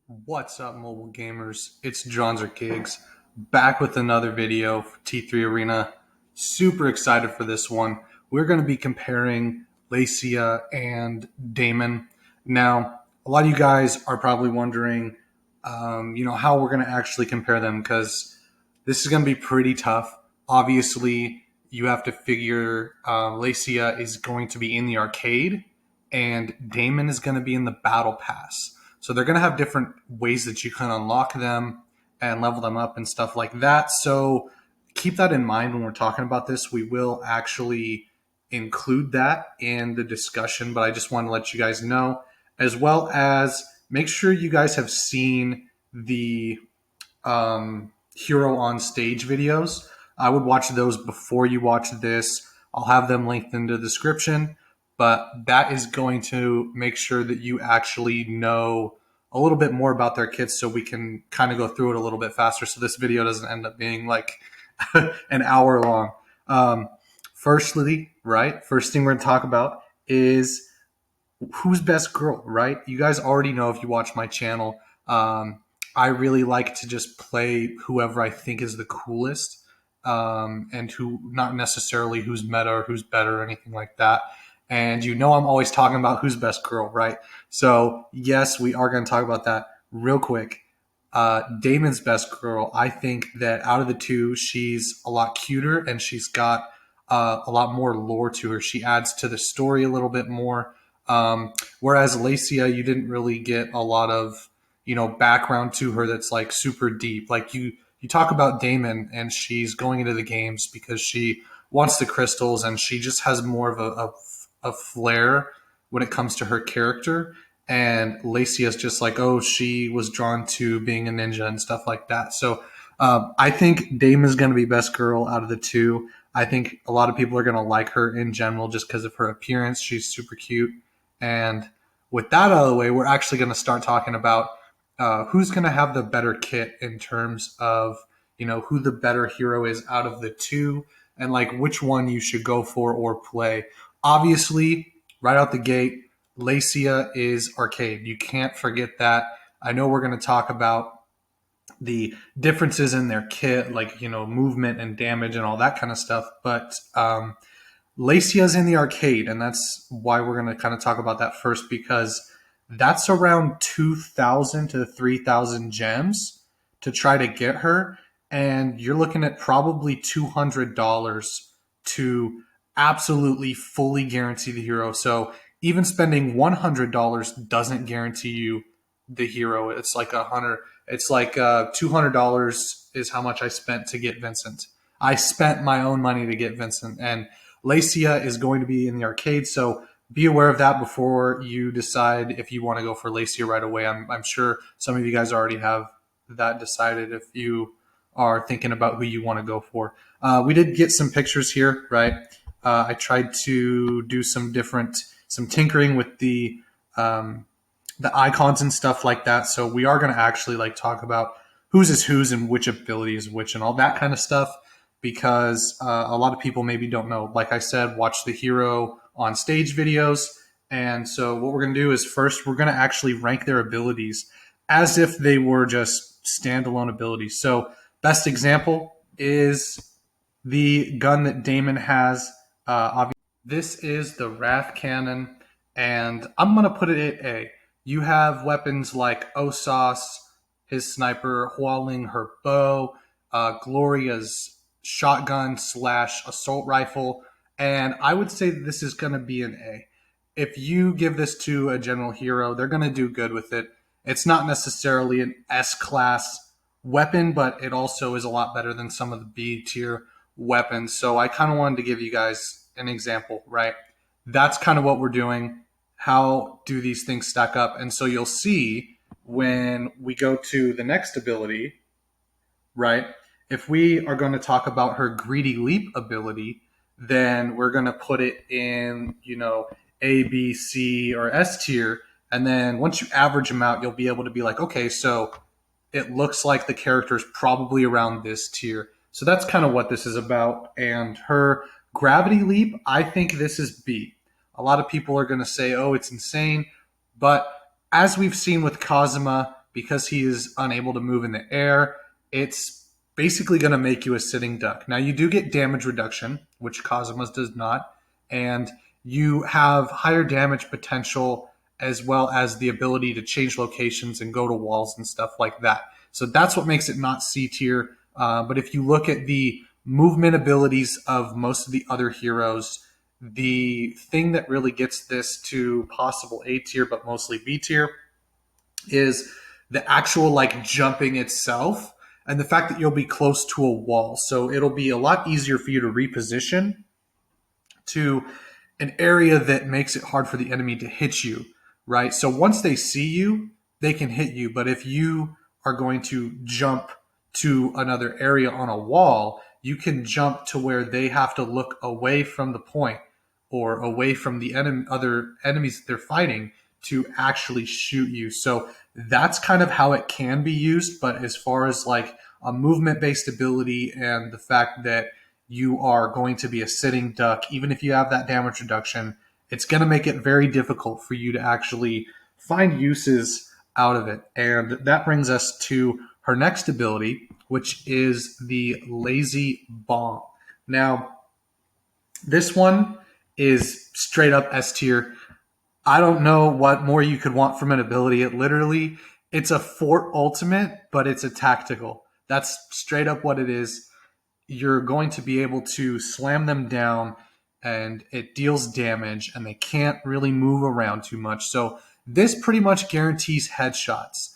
What's up, mobile gamers? It's Johns or Gigs back with another video for T3 Arena. Super excited for this one. We're going to be comparing LACIA and DAIMON. Now, a lot of you guys are probably wondering, how we're going to actually compare them because this is going to be pretty tough. Obviously, you have to figure LACIA is going to be in the arcade and DAIMON is going to be in the battle pass. So they're going to have different ways that you can unlock them and level them up and stuff like that. So keep that in mind when we're talking about this. We will actually include that in the discussion, but I just want to let you guys know, as well as make sure you guys have seen the hero on stage videos. I would watch those before you watch this. I'll have them linked in the description, but that is going to make sure that you actually know a little bit more about their kits so we can kind of go through it a little bit faster so this video doesn't end up being like an hour long. Firstly, right, first thing we're going to talk about is who's best girl, right? You guys already know if you watch my channel. I really like to just play whoever I think is the coolest, and who not necessarily who's meta or who's better or anything like that. And you know I'm always talking about who's best girl, right? So yes, we are going to talk about that real quick. DAIMON's best girl, I think that out of the two, she's a lot cuter and she's got a lot more lore to her. She adds to the story a little bit more. Whereas LACIA, you didn't really get a lot of background to her that's like super deep. Like you talk about DAIMON and she's going into the games because she wants the crystals and she just has more of a flair when it comes to her character. And LACIA is just like, oh, she was drawn to being a ninja and stuff like that. So I think DAIMON is going to be best girl out of the two. I think a lot of people are going to like her in general just because of her appearance. She's super cute. And with that out of the way, we're actually going to start talking about who's going to have the better kit in terms of, who the better hero is out of the two and like which one you should go for or play. Obviously, right out the gate, LACIA is arcade. You can't forget that. I know we're going to talk about the differences in their kit, like, movement and damage and all that kind of stuff. But LACIA's in the arcade, and that's why we're going to kind of talk about that first, because that's around 2,000 to 3,000 gems to try to get her. And you're looking at probably $200 to absolutely fully guarantee the hero. So even spending $100 doesn't guarantee you the hero. It's like $200 is how much I spent to get Vincent. I spent my own money to get Vincent, and LACIA is going to be in the arcade. So be aware of that before you decide if you want to go for LACIA right away. I'm sure some of you guys already have that decided if you are thinking about who you want to go for. We did get some pictures here, right? I tried to do some tinkering with the icons and stuff like that. So we are going to actually like talk about whose is whose and which ability is which and all that kind of stuff, because a lot of people maybe don't know. Like I said, watch the hero on stage videos. And so what we're going to do is first we're going to actually rank their abilities as if they were just standalone abilities. So best example is the gun that DAIMON has. Obviously, this is the Wrath Cannon, and I'm going to put it at A. You have weapons like Osas, his sniper, Hualing, her bow, Gloria's shotgun / assault rifle, and I would say this is going to be an A. If you give this to a general hero, they're going to do good with it. It's not necessarily an S-class weapon, but it also is a lot better than some of the B-tier weapons. So I kind of wanted to give you guys an example, right? That's kind of what we're doing. How do these things stack up? And so you'll see when we go to the next ability, right? If we are going to talk about her Greedy Leap ability, then we're going to put it in, A, B, C, or S tier. And then once you average them out, you'll be able to be like, okay, so it looks like the character is probably around this tier. So that's kind of what this is about. And her Gravity Leap, I think this is B. A lot of people are going to say, oh, it's insane. But as we've seen with Kazuma, because he is unable to move in the air, it's basically going to make you a sitting duck. Now, you do get damage reduction, which Kazuma's does not, and you have higher damage potential as well as the ability to change locations and go to walls and stuff like that. So that's what makes it not C tier. But if you look at the movement abilities of most of the other heroes, the thing that really gets this to possible A tier, but mostly B tier, is the actual like jumping itself and the fact that you'll be close to a wall. So it'll be a lot easier for you to reposition to an area that makes it hard for the enemy to hit you, right? So once they see you, they can hit you. But if you are going to jump to another area on a wall, you can jump to where they have to look away from the point or away from the other enemies that they're fighting to actually shoot you. So that's kind of how it can be used. But as far as like a movement based ability and the fact that you are going to be a sitting duck, even if you have that damage reduction, it's going to make it very difficult for you to actually find uses out of it. And that brings us to her next ability, which is the Lazy Bomb. Now, this one is straight up S tier. I don't know what more you could want from an ability. It's a fort ultimate, but it's a tactical. That's straight up what it is. You're going to be able to slam them down and it deals damage and they can't really move around too much. So this pretty much guarantees headshots.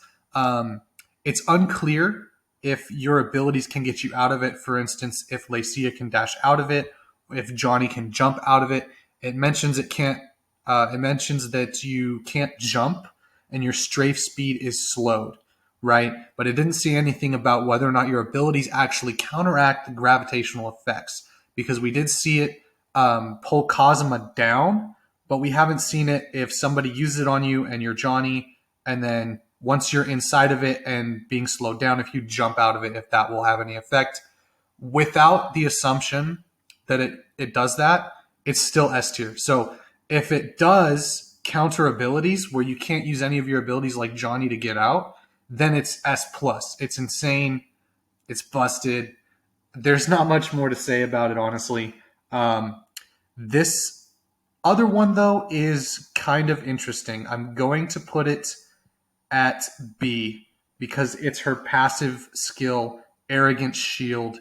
It's unclear if your abilities can get you out of it. For instance, if LACIA can dash out of it, if Johnny can jump out of it. It mentions it can't. It mentions that you can't jump and your strafe speed is slowed, right? But it didn't say anything about whether or not your abilities actually counteract the gravitational effects, because we did see it pull Kazuma down, but we haven't seen it if somebody uses it on you and you're Johnny, and then once you're inside of it and being slowed down, if you jump out of it, if that will have any effect. Without the assumption that it does that, it's still S tier. So if it does counter abilities where you can't use any of your abilities like Johnny to get out, then it's S plus. It's insane. It's busted. There's not much more to say about it, honestly. This other one, though, is kind of interesting. I'm going to put it at B because it's her passive skill, Arrogant Shield.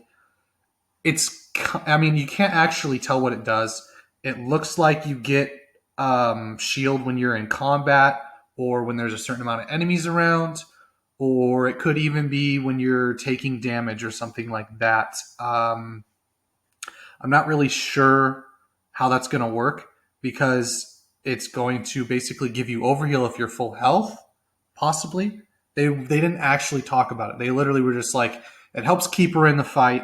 You can't actually tell what it does. It looks like you get shield when you're in combat or when there's a certain amount of enemies around, or it could even be when you're taking damage or something like that. I'm not really sure how that's going to work because it's going to basically give you overheal if you're full health, possibly. They didn't actually talk about it. They literally were just like, it helps keep her in the fight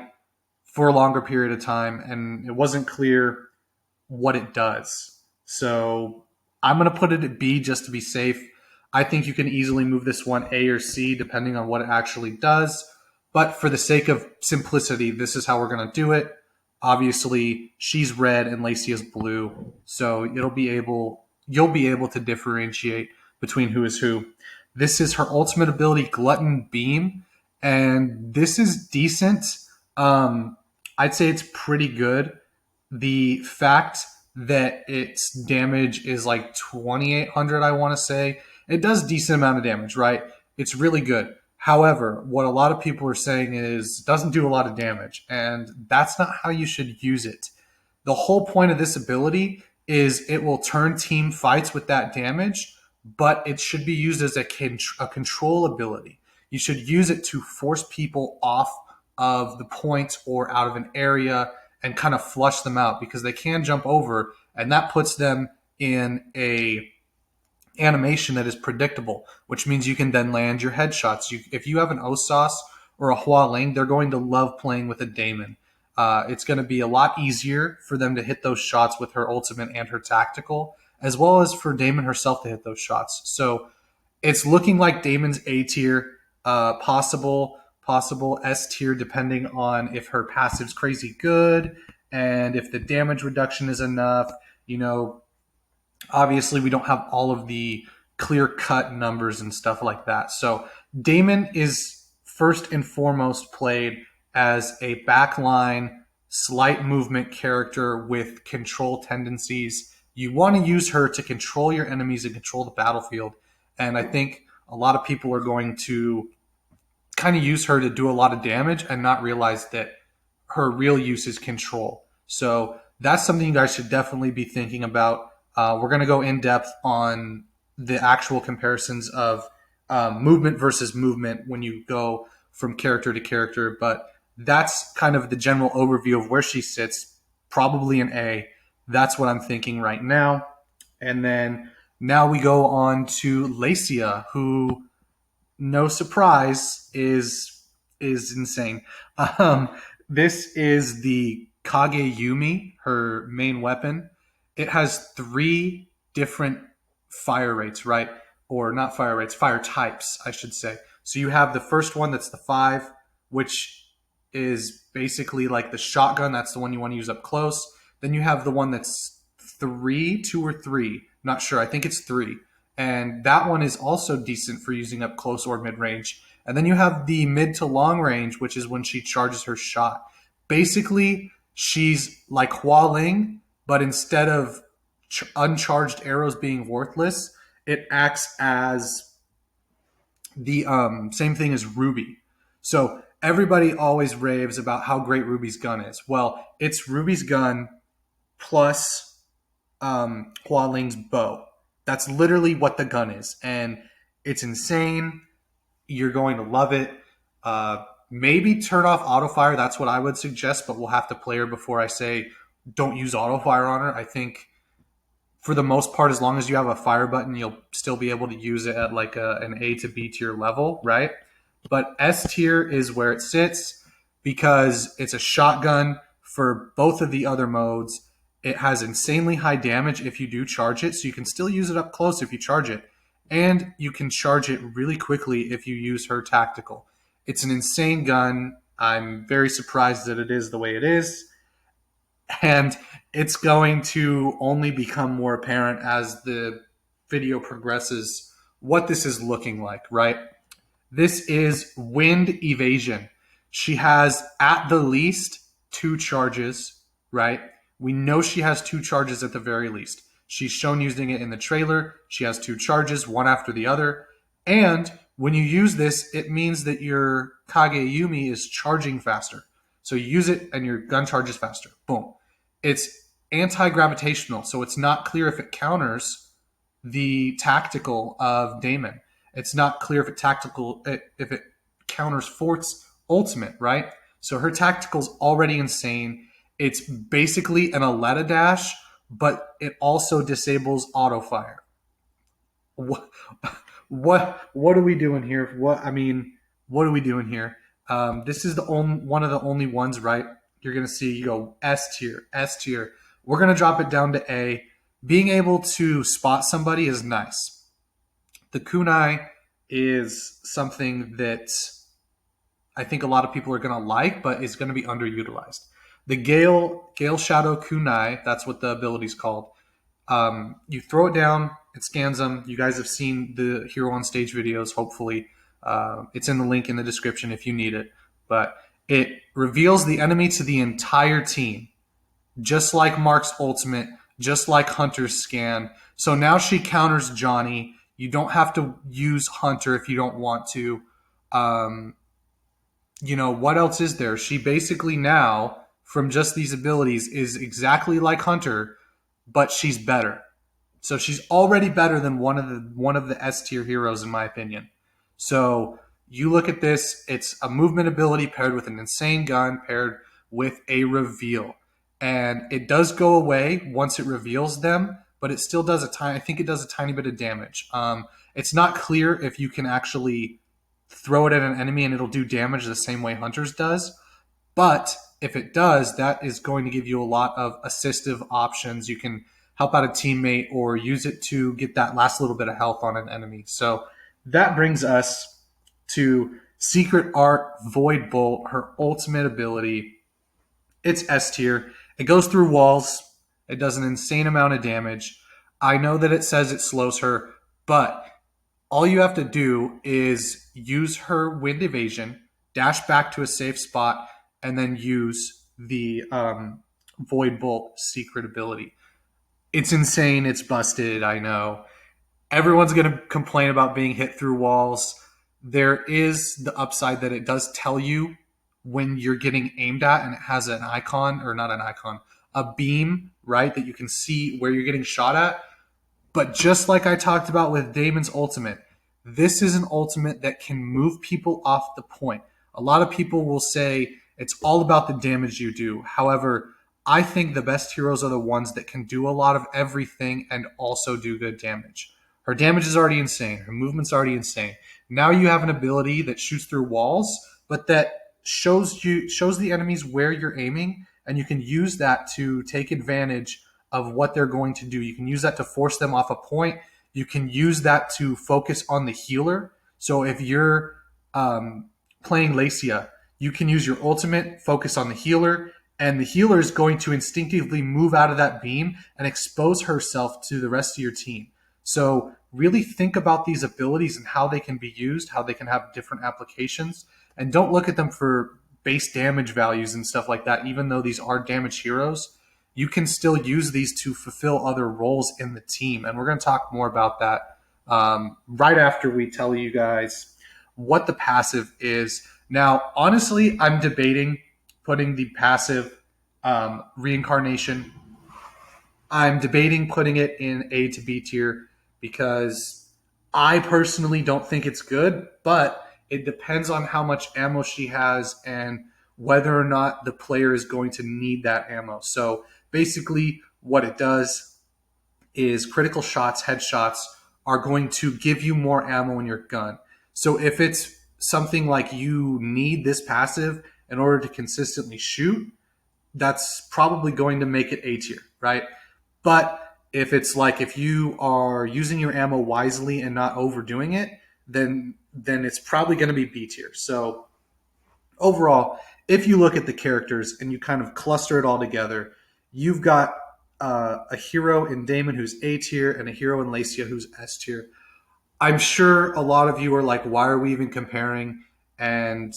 for a longer period of time, and it wasn't clear what it does. So I'm going to put it at B just to be safe. I think you can easily move this one A or C depending on what it actually does. But for the sake of simplicity, this is how we're going to do it. Obviously, she's red and LACIA's blue, so you'll be able to differentiate between who is who. This is her ultimate ability, Glutton Beam, and this is decent. I'd say it's pretty good. The fact that its damage is like 2,800, I want to say, it does decent amount of damage, right? It's really good. However, what a lot of people are saying is it doesn't do a lot of damage, and that's not how you should use it. The whole point of this ability is it will turn team fights with that damage, but it should be used as a control ability. You should use it to force people off of the point or out of an area and kind of flush them out because they can jump over, and that puts them in a animation that is predictable, which means you can then land your headshots. If you have an Osas or a Hua Ling, they're going to love playing with a Daimon. It's going to be a lot easier for them to hit those shots with her ultimate and her tactical, as well as for Daimon herself to hit those shots. So it's looking like Daimon's A tier, possible S tier depending on if her passive's crazy good and if the damage reduction is enough. Obviously we don't have all of the clear-cut numbers and stuff like that. So Daimon is first and foremost played as a backline, slight movement character with control tendencies. You want to use her to control your enemies and control the battlefield. And I think a lot of people are going to kind of use her to do a lot of damage and not realize that her real use is control. So that's something you guys should definitely be thinking about. We're going to go in depth on the actual comparisons of movement versus movement when you go from character to character. But that's kind of the general overview of where she sits, probably an A. That's what I'm thinking right now. And then now we go on to LACIA, who, no surprise, is insane. Um, this is the Kageyumi, her main weapon. It has 3 different fire rates, right? Or not fire rates, fire types, I should say. So you have the first one that's the 5, which is basically like the shotgun. That's the one you want to use up close. Then you have the one that's 3, 2 or 3. Not sure. I think it's 3. And that one is also decent for using up close or mid-range. And then you have the mid to long range, which is when she charges her shot. Basically, she's like Hua Ling, but instead of uncharged arrows being worthless, it acts as the same thing as Ruby. So everybody always raves about how great Ruby's gun is. Well, it's Ruby's gun plus Hua Ling's bow. That's literally what the gun is, and it's insane. You're going to love it. Maybe turn off auto fire. That's what I would suggest, but we'll have to play her before I say don't use auto fire on her. I think for the most part, as long as you have a fire button, you'll still be able to use it at like an A to B tier level, right? But S tier is where it sits because it's a shotgun for both of the other modes. It has insanely high damage if you do charge it, so you can still use it up close if you charge it. And you can charge it really quickly if you use her tactical. It's an insane gun. I'm very surprised that it is the way it is. And it's going to only become more apparent as the video progresses what this is looking like, right? This is wind evasion. She has at the least 2 charges, right? We know she has 2 charges at the very least. She's shown using it in the trailer. She has 2 charges, one after the other. And when you use this, it means that your Kageyumi is charging faster. So you use it and your gun charges faster. Boom. It's anti-gravitational, so it's not clear if it counters the tactical of Daimon. It's not clear if it counters Fort's ultimate, right? So her tactical's already insane. It's basically an Aletta dash, but it also disables auto fire. What are we doing here? What are we doing here? This is one of the only ones, right? You're gonna see you go S tier, S tier. We're gonna drop it down to A. Being able to spot somebody is nice. The kunai is something that I think a lot of people are gonna like, but is gonna be underutilized. The Gale Shadow Kunai, that's what the ability's called. You throw it down, it scans them. You guys have seen the Hero on Stage videos, hopefully. It's in the link in the description if you need it. But it reveals the enemy to the entire team, just like Mark's ultimate, just like Hunter's scan. So now she counters Johnny. You don't have to use Hunter if you don't want to. What else is there? She basically now, from just these abilities, is exactly like Hunter, but she's better. So she's already better than one of the S tier heroes, in my opinion. So you look at this, it's a movement ability paired with an insane gun, paired with a reveal. And it does go away once it reveals them, but it still does I think it does a tiny bit of damage. It's not clear if you can actually throw it at an enemy and it'll do damage the same way Hunter's does. But if it does, that is going to give you a lot of assistive options. You can help out a teammate or use it to get that last little bit of health on an enemy. So that brings us to Secret Art Void Bolt, her ultimate ability. It's S tier. It goes through walls. It does an insane amount of damage. I know that it says it slows her, but All you have to do is use her wind evasion, dash back to a safe spot, and then use the void bolt secret ability. It's insane. It's busted. I know. Everyone's going to complain about being hit through walls. There is the upside that it does tell you when you're getting aimed at, and it has an icon, or not an icon, a beam, right, that you can see where you're getting shot at. But just like I talked about with Damon's ultimate, this is an ultimate that can move people off the point. A lot of people will say it's all about the damage you do. However, I think the best heroes are the ones that can do a lot of everything and also do good damage. Her damage is already insane. Her movement's already insane. Now you have an ability that shoots through walls, but that shows the enemies where you're aiming, and you can use that to take advantage of what they're going to do. You can use that to force them off a point. You can use that to focus on the healer. So if you're playing LACIA, you can use your ultimate, focus on the healer, and the healer is going to instinctively move out of that beam and expose herself to the rest of your team. So really think about these abilities and how they can be used, how they can have different applications, and don't look at them for base damage values and stuff like that. Even though these are damage heroes, you can still use these to fulfill other roles in the team. And we're going to talk more about that right after we tell you guys what the passive is. Now, honestly, I'm debating putting the passive reincarnation. I'm debating putting it in A to B tier because I personally don't think it's good, but it depends on how much ammo she has and whether or not the player is going to need that ammo. So basically what it does is critical shots, headshots, are going to give you more ammo in your gun. So if it's something like you need this passive in order to consistently shoot, that's probably going to make it A tier, right? But if it's like if you are using your ammo wisely and not overdoing it, then it's probably going to be B tier. So overall, if you look at the characters and you kind of cluster it all together, you've got a hero in Daimon who's A tier and a hero in LACIA who's S tier. I'm sure a lot of you are like, why are we even comparing? And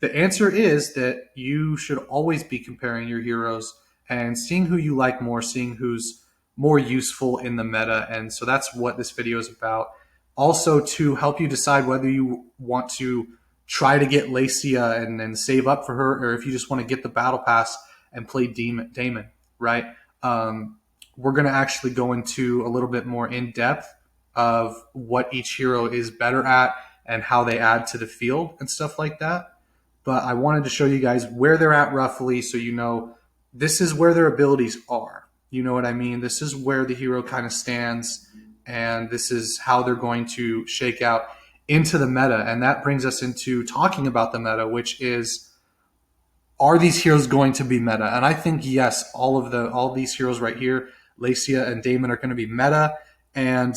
the answer is that you should always be comparing your heroes and seeing who you like more, seeing who's more useful in the meta. And so that's what this video is about. Also to help you decide whether you want to try to get LACIA and then save up for her, or if you just want to get the battle pass and play Daimon, right? We're going to actually go into a little bit more in depth of what each hero is better at and how they add to the field and stuff like that. But I wanted to show you guys where they're at roughly, so you know this is where their abilities are. You know what I mean? This is where the hero kind of stands, and this is how they're going to shake out into the meta. And that brings us into talking about the meta, which is, are these heroes going to be meta? And I think yes, all these heroes right here, LACIA and Daimon, are going to be meta, and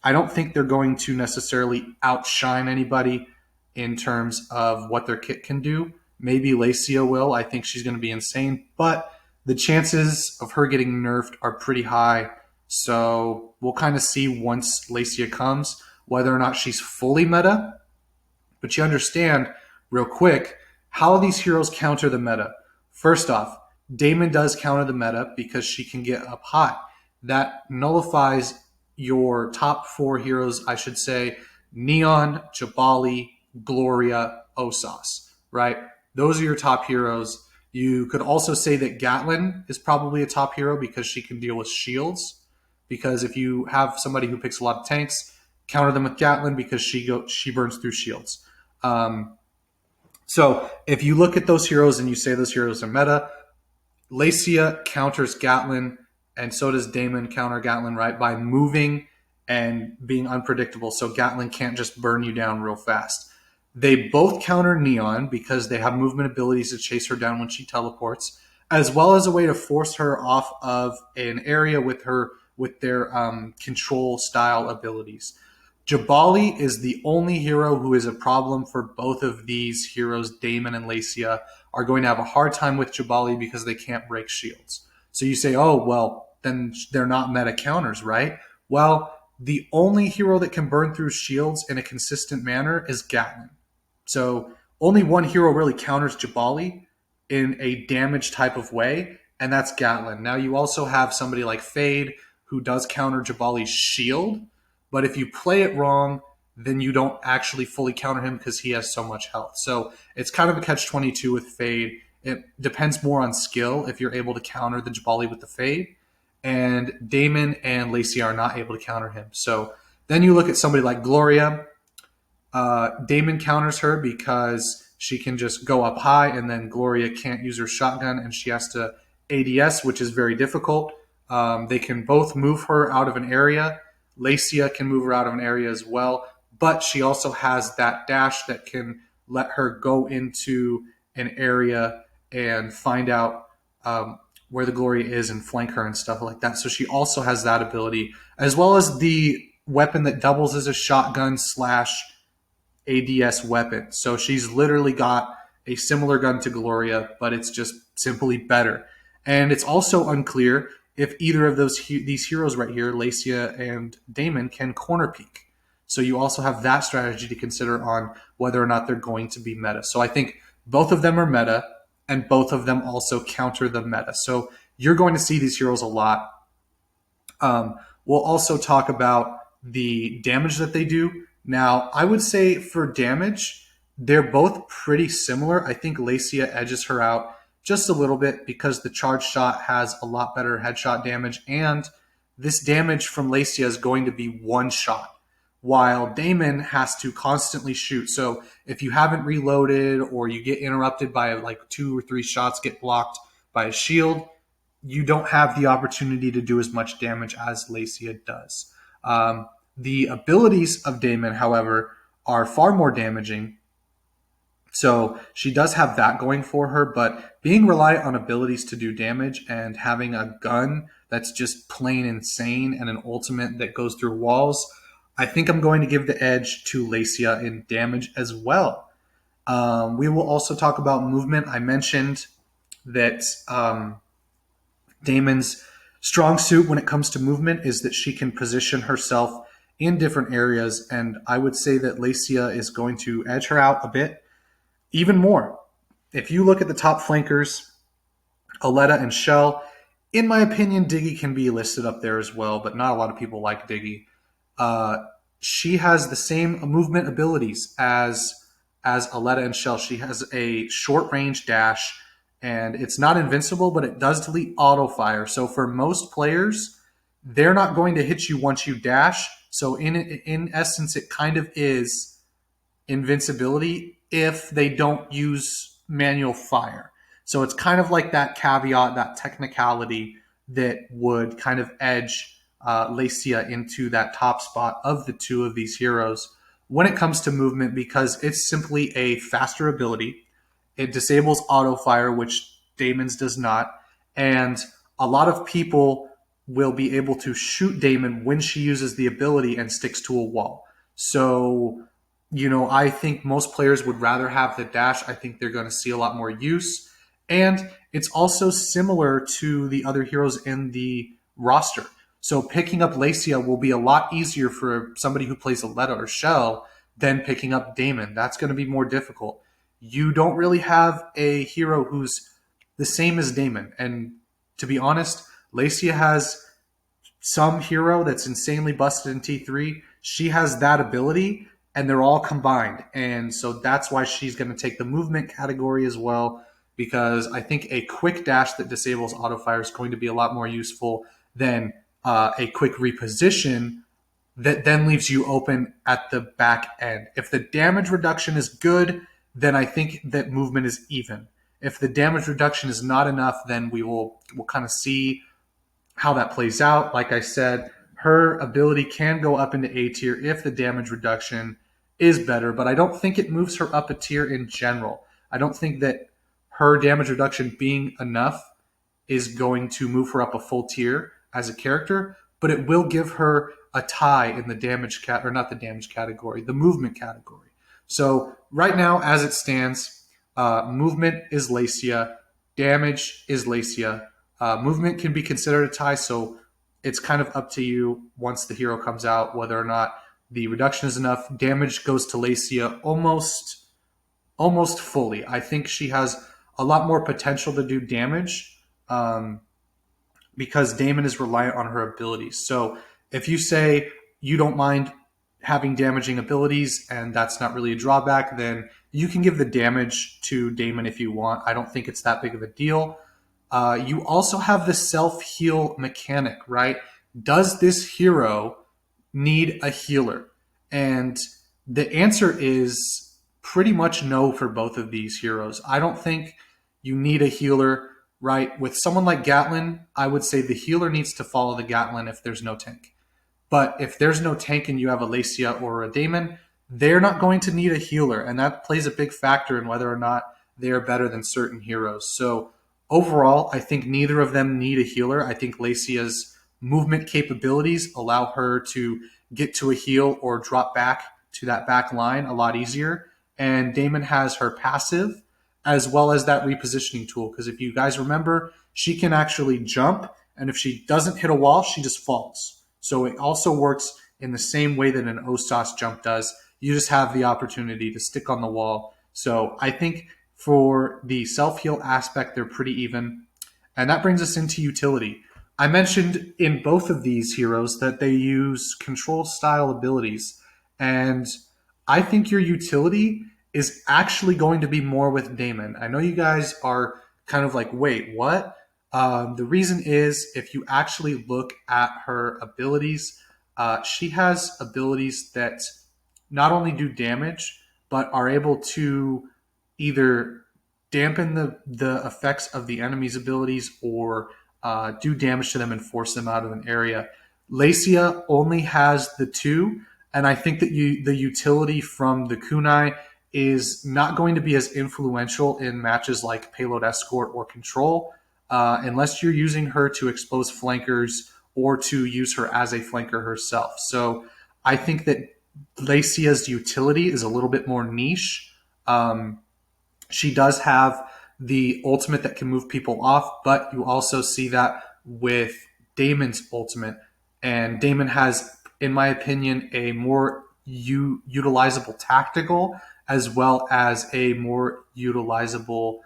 I don't think they're going to necessarily outshine anybody in terms of what their kit can do. Maybe LACIA will. I think she's going to be insane, but the chances of her getting nerfed are pretty high. So we'll kind of see once LACIA comes whether or not she's fully meta. But you understand real quick how these heroes counter the meta. First off, Daimon does counter the meta because she can get up high. That nullifies your top four heroes, I should say, Neon, Jabali, Gloria, Osas, right? Those are your top heroes. You could also say that Gatlin is probably a top hero because she can deal with shields. Because if you have somebody who picks a lot of tanks, counter them with Gatlin because she burns through shields. So if you look at those heroes and you say those heroes are meta, LACIA counters Gatlin, and so does Daimon counter Gatlin, right? By moving and being unpredictable, so Gatlin can't just burn you down real fast. They both counter Neon because they have movement abilities to chase her down when she teleports, as well as a way to force her off of an area with their control style abilities. Jabali is the only hero who is a problem for both of these heroes. Daimon and LACIA are going to have a hard time with Jabali because they can't break shields. So you say, oh, well, then they're not meta counters, right? Well, the only hero that can burn through shields in a consistent manner is Gatlin. So only one hero really counters Jabali in a damage type of way, and that's Gatlin. Now you also have somebody like Fade who does counter Jabali's shield, but if you play it wrong, then you don't actually fully counter him because he has so much health. So it's kind of a catch-22 with Fade. It depends more on skill if you're able to counter the Jabali with the Fade, and Daimon and LACIA are not able to counter him. So then you look at somebody like Gloria. Daimon counters her because she can just go up high, and then Gloria can't use her shotgun, and she has to ADS, which is very difficult. They can both move her out of an area. LACIA can move her out of an area as well, but she also has that dash that can let her go into an area and find out where the Gloria is and flank her and stuff like that. So she also has that ability, as well as the weapon that doubles as a shotgun slash ADS weapon. So she's literally got a similar gun to Gloria, but it's just simply better. And it's also unclear if either of these heroes right here, LACIA and Daimon, can corner peek. So you also have that strategy to consider on whether or not they're going to be meta. So I think both of them are meta, and both of them also counter the meta. So you're going to see these heroes a lot. We'll also talk about the damage that they do. Now, I would say for damage, they're both pretty similar. I think LACIA edges her out just a little bit because the charge shot has a lot better headshot damage, and this damage from LACIA is going to be one shot, while Daimon has to constantly shoot. So if you haven't reloaded or you get interrupted by like 2 or 3 shots get blocked by a shield, you don't have the opportunity to do as much damage as LACIA does. The abilities of Daimon, however, are far more damaging. So she does have that going for her, but being reliant on abilities to do damage and having a gun that's just plain insane and an ultimate that goes through walls, I think I'm going to give the edge to LACIA in damage as well. We will also talk about movement. I mentioned that Daimon's strong suit when it comes to movement is that she can position herself in different areas, and I would say that LACIA is going to edge her out a bit, even more. If you look at the top flankers, Aletta and Shell, in my opinion, Diggy can be listed up there as well, but not a lot of people like Diggy. She has the same movement abilities as Aletta and Shell. She has a short range dash, and it's not invincible, but it does delete auto fire. So for most players, they're not going to hit you once you dash. So in essence, it kind of is invincibility if they don't use manual fire. So it's kind of like that caveat, that technicality that would kind of edge LACIA into that top spot of the two of these heroes when it comes to movement, because it's simply a faster ability. It disables auto fire, which Daimon's does not, and a lot of people will be able to shoot Daimon when she uses the ability and sticks to a wall. So, I think most players would rather have the dash. I think they're going to see a lot more use. And it's also similar to the other heroes in the roster. So picking up LACIA will be a lot easier for somebody who plays Aletta or Shell than picking up Daimon. That's going to be more difficult. You don't really have a hero who's the same as Daimon. And to be honest, LACIA has some hero that's insanely busted in T3. She has that ability, and they're all combined. And so that's why she's going to take the movement category as well, because I think a quick dash that disables auto fire is going to be a lot more useful than a quick reposition that then leaves you open at the back end. If the damage reduction is good, then I think that movement is even. If the damage reduction is not enough, then we'll kind of see how that plays out. Like I said, her ability can go up into A tier if the damage reduction is better, but I don't think it moves her up a tier in general. I don't think that her damage reduction being enough is going to move her up a full tier as a character, but it will give her a tie in the damage or not the damage category, the movement category. So right now, as it stands, movement is LACIA, damage is LACIA. Movement can be considered a tie, so it's kind of up to you once the hero comes out, whether or not the reduction is enough. Damage goes to LACIA almost fully. I think she has a lot more potential to do damage because Daimon is reliant on her abilities. So if you say you don't mind having damaging abilities and that's not really a drawback, then you can give the damage to Daimon if you want. I don't think it's that big of a deal. You also have the self-heal mechanic, right? Does this hero need a healer? And the answer is pretty much no for both of these heroes. I don't think you need a healer, right? With someone like Gatlin, I would say the healer needs to follow the Gatlin if there's no tank. But if there's no tank and you have a LACIA or a Daimon, they're not going to need a healer. And that plays a big factor in whether or not they are better than certain heroes. So overall, I think neither of them need a healer. I think LACIA's movement capabilities allow her to get to a heal or drop back to that back line a lot easier. And Daimon has her passive as well as that repositioning tool. Because if you guys remember, she can actually jump. And if she doesn't hit a wall, she just falls. So it also works in the same way that an Ostas jump does. You just have the opportunity to stick on the wall. So I think for the self-heal aspect, they're pretty even. And that brings us into utility. I mentioned in both of these heroes that they use control style abilities. And I think your utility is actually going to be more with Daimon. I know you guys are kind of like, wait, what? The reason is if you actually look at her abilities, she has abilities that not only do damage, but are able to either dampen the effects of the enemy's abilities or do damage to them and force them out of an area. LACIA only has the two, and I think that the utility from the kunai is not going to be as influential in matches like Payload Escort or Control, unless you're using her to expose flankers or to use her as a flanker herself. So I think that LACIA's utility is a little bit more niche. She does have the ultimate that can move people off, but you also see that with Daimon's ultimate. And Daimon has, in my opinion, a more utilizable tactical as well as a more utilizable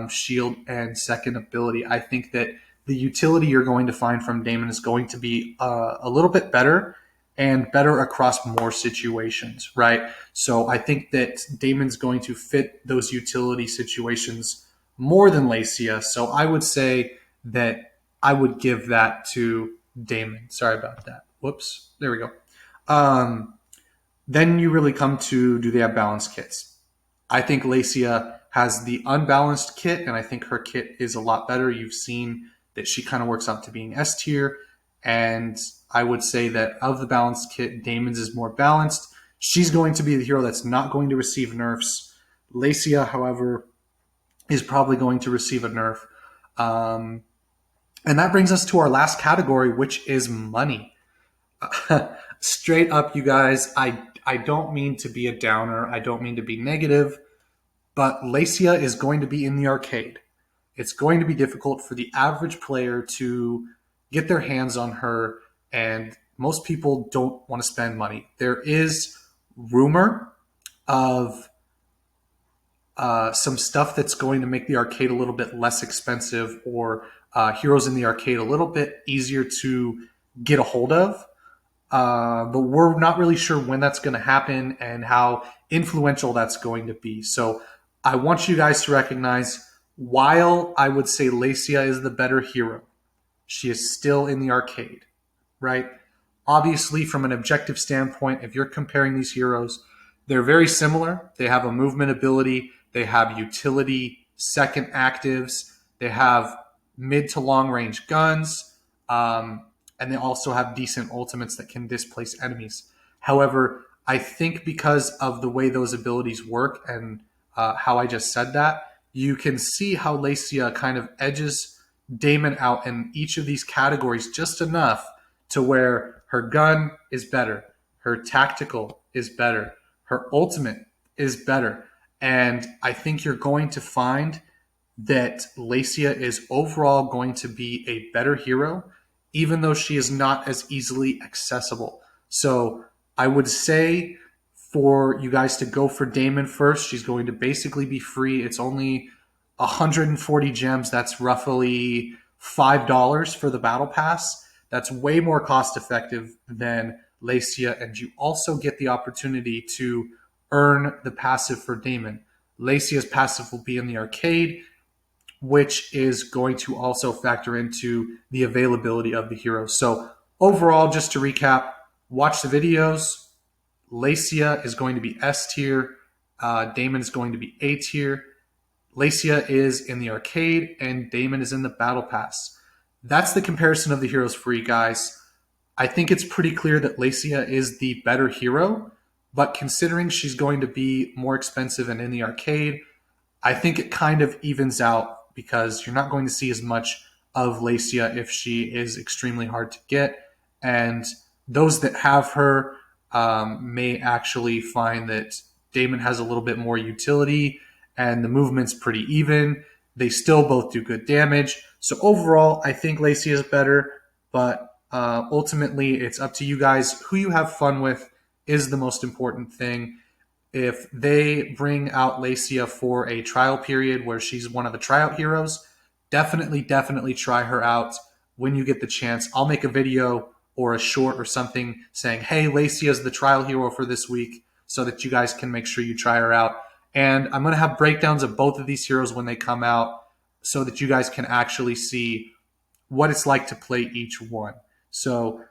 shield and second ability. I think that the utility you're going to find from Daimon is going to be a little bit better and better across more situations, right? So I think that Daimon's going to fit those utility situations more than LACIA. So I would say that I would give that to Daimon. Sorry about that. Whoops. There we go. Then you really come to, do they have balanced kits? I think LACIA has the unbalanced kit, and I think her kit is a lot better. You've seen that she kind of works up to being S tier, and I would say that of the balanced kit, Daimon's is more balanced. She's going to be the hero that's not going to receive nerfs. LACIA, however, is probably going to receive a nerf. And that brings us to our last category, which is money. Straight up, you guys, I don't mean to be a downer. I don't mean to be negative, but LACIA is going to be in the arcade. It's going to be difficult for the average player to get their hands on her, and most people don't want to spend money. There is rumor of some stuff that's going to make the arcade a little bit less expensive, or heroes in the arcade a little bit easier to get a hold of. But we're not really sure when that's going to happen and how influential that's going to be. So I want you guys to recognize, while I would say LACIA is the better hero, she is still in the arcade, right? Obviously, from an objective standpoint, if you're comparing these heroes, they're very similar. They have a movement ability. They have utility, second actives. They have mid to long range guns. And they also have decent ultimates that can displace enemies. However, I think because of the way those abilities work and how I just said that, you can see how LACIA kind of edges Daimon out in each of these categories just enough to where her gun is better, her tactical is better, her ultimate is better. And I think you're going to find that LACIA is overall going to be a better hero even though she is not as easily accessible. So I would say for you guys to go for Damon first. She's going to basically be free. It's only 140 gems. That's roughly $5 for the battle pass. That's way more cost effective than LACIA, and you also get the opportunity to earn the passive for Damon. LACIA's passive will be in the arcade, which is going to also factor into the availability of the heroes. So overall, just to recap, watch the videos. LACIA is going to be S tier. Damon is going to be A tier. LACIA is in the arcade, and Damon is in the battle pass. That's the comparison of the heroes for you guys. I think it's pretty clear that LACIA is the better hero, but considering she's going to be more expensive and in the arcade, I think it kind of evens out because you're not going to see as much of LACIA if she is extremely hard to get. And those that have her may actually find that Damon has a little bit more utility and the movement's pretty even. They still both do good damage. So overall, I think LACIA is better, but ultimately it's up to you guys. Who you have fun with is the most important thing. If they bring out LACIA for a trial period where she's one of the tryout heroes, definitely try her out when you get the chance. I'll make a video or a short or something saying, hey, LACIA is the trial hero for this week, so that you guys can make sure you try her out. And I'm going to have breakdowns of both of these heroes when they come out so that you guys can actually see what it's like to play each one. So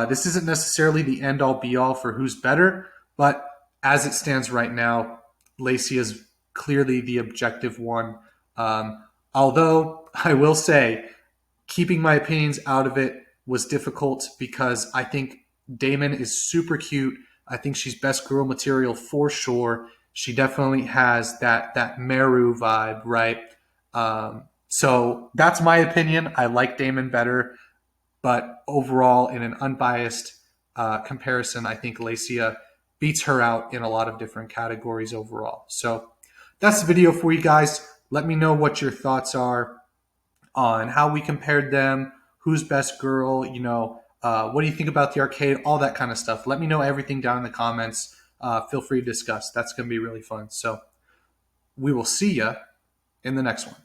this isn't necessarily the end-all be-all for who's better, but as it stands right now, LACIA is clearly the objective one. Although I will say, keeping my opinions out of it was difficult because I think Damon is super cute. I think she's best girl material for sure. She definitely has that Meru vibe, right? So that's my opinion. I like Damon better, but overall, in an unbiased comparison, I think LACIA beats her out in a lot of different categories overall. So that's the video for you guys. Let me know what your thoughts are on how we compared them, who's best girl, what do you think about the arcade, all that kind of stuff. Let me know everything down in the comments. Feel free to discuss. That's going to be really fun. So we will see you in the next one.